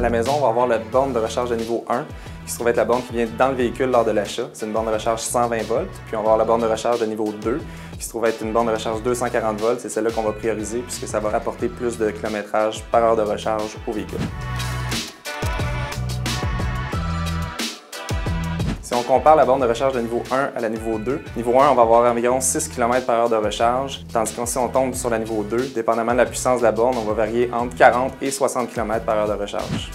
À la maison, on va avoir la borne de recharge de niveau 1, qui se trouve être la borne qui vient dans le véhicule lors de l'achat. C'est une borne de recharge 120 volts. Puis on va avoir la borne de recharge de niveau 2, qui se trouve être une borne de recharge 240 volts. C'est celle-là qu'on va prioriser puisque ça va rapporter plus de kilométrage par heure de recharge au véhicule. Si on compare la borne de recharge de niveau 1 à la niveau 2, niveau 1, on va avoir environ 6 km par heure de recharge, tandis que si on tombe sur la niveau 2, dépendamment de la puissance de la borne, on va varier entre 40 et 60 km par heure de recharge.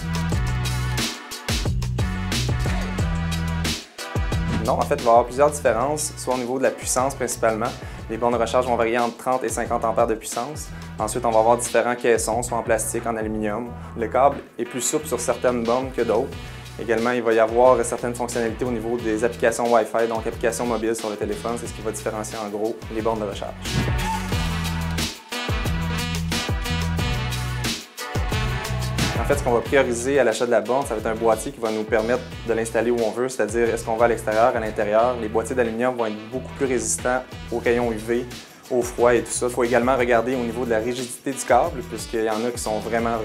Non, en fait, il va y avoir plusieurs différences, soit au niveau de la puissance principalement. Les bornes de recharge vont varier entre 30 et 50 ampères de puissance. Ensuite, on va avoir différents caissons, soit en plastique, en aluminium. Le câble est plus souple sur certaines bornes que d'autres. Également, il va y avoir certaines fonctionnalités au niveau des applications Wi-Fi, donc applications mobiles sur le téléphone. C'est ce qui va différencier en gros les bornes de recharge. En fait, ce qu'on va prioriser à l'achat de la borne, ça va être un boîtier qui va nous permettre de l'installer où on veut, c'est-à-dire est-ce qu'on va à l'extérieur, à l'intérieur. Les boîtiers d'aluminium vont être beaucoup plus résistants aux rayons UV, au froid et tout ça. Il faut également regarder au niveau de la rigidité du câble, puisqu'il y en a qui sont vraiment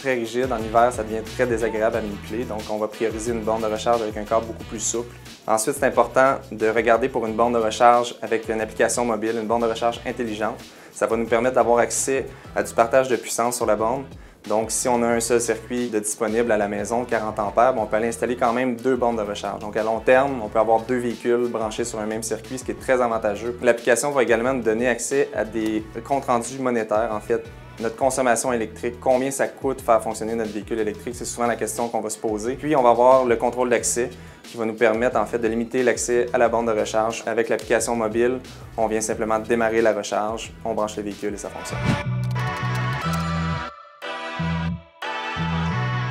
très rigides. En hiver, ça devient très désagréable à manipuler, donc on va prioriser une borne de recharge avec un câble beaucoup plus souple. Ensuite, c'est important de regarder pour une borne de recharge avec une application mobile, une borne de recharge intelligente. Ça va nous permettre d'avoir accès à du partage de puissance sur la borne. Donc, si on a un seul circuit disponible à la maison, 40 ampères, on peut aller installer quand même 2 bornes de recharge. Donc, à long terme, on peut avoir 2 véhicules branchés sur un même circuit, ce qui est très avantageux. L'application va également nous donner accès à des comptes rendus monétaires, en fait. Notre consommation électrique, combien ça coûte faire fonctionner notre véhicule électrique, c'est souvent la question qu'on va se poser. Puis, on va avoir le contrôle d'accès qui va nous permettre en fait de limiter l'accès à la borne de recharge. Avec l'application mobile, on vient simplement démarrer la recharge, on branche le véhicule et ça fonctionne.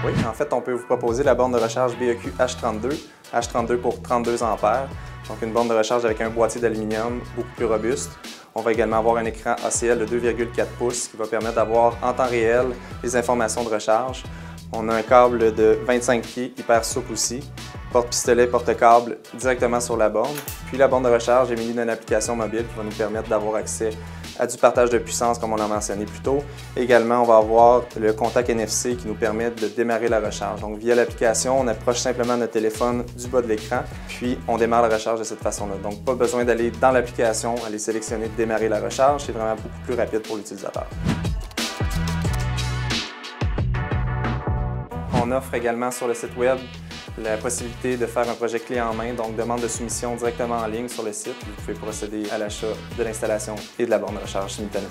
Oui, en fait, on peut vous proposer la borne de recharge BEQ H32. H32 pour 32 ampères. Donc une borne de recharge avec un boîtier d'aluminium beaucoup plus robuste. On va également avoir un écran ACL de 2,4 pouces qui va permettre d'avoir en temps réel les informations de recharge. On a un câble de 25 pieds, hyper souple aussi. Porte-pistolet, porte-câble directement sur la borne. Puis la borne de recharge est munie d'une application mobile qui va nous permettre d'avoir accès à du partage de puissance comme on l'a mentionné plus tôt. Également, on va avoir le contact NFC qui nous permet de démarrer la recharge. Donc via l'application, on approche simplement notre téléphone du bas de l'écran, puis on démarre la recharge de cette façon-là. Donc pas besoin d'aller dans l'application, aller sélectionner démarrer la recharge, c'est vraiment beaucoup plus rapide pour l'utilisateur. On offre également sur le site web la possibilité de faire un projet clé en main, donc demande de soumission directement en ligne sur le site. Vous pouvez procéder à l'achat de l'installation et de la borne de recharge simultanément.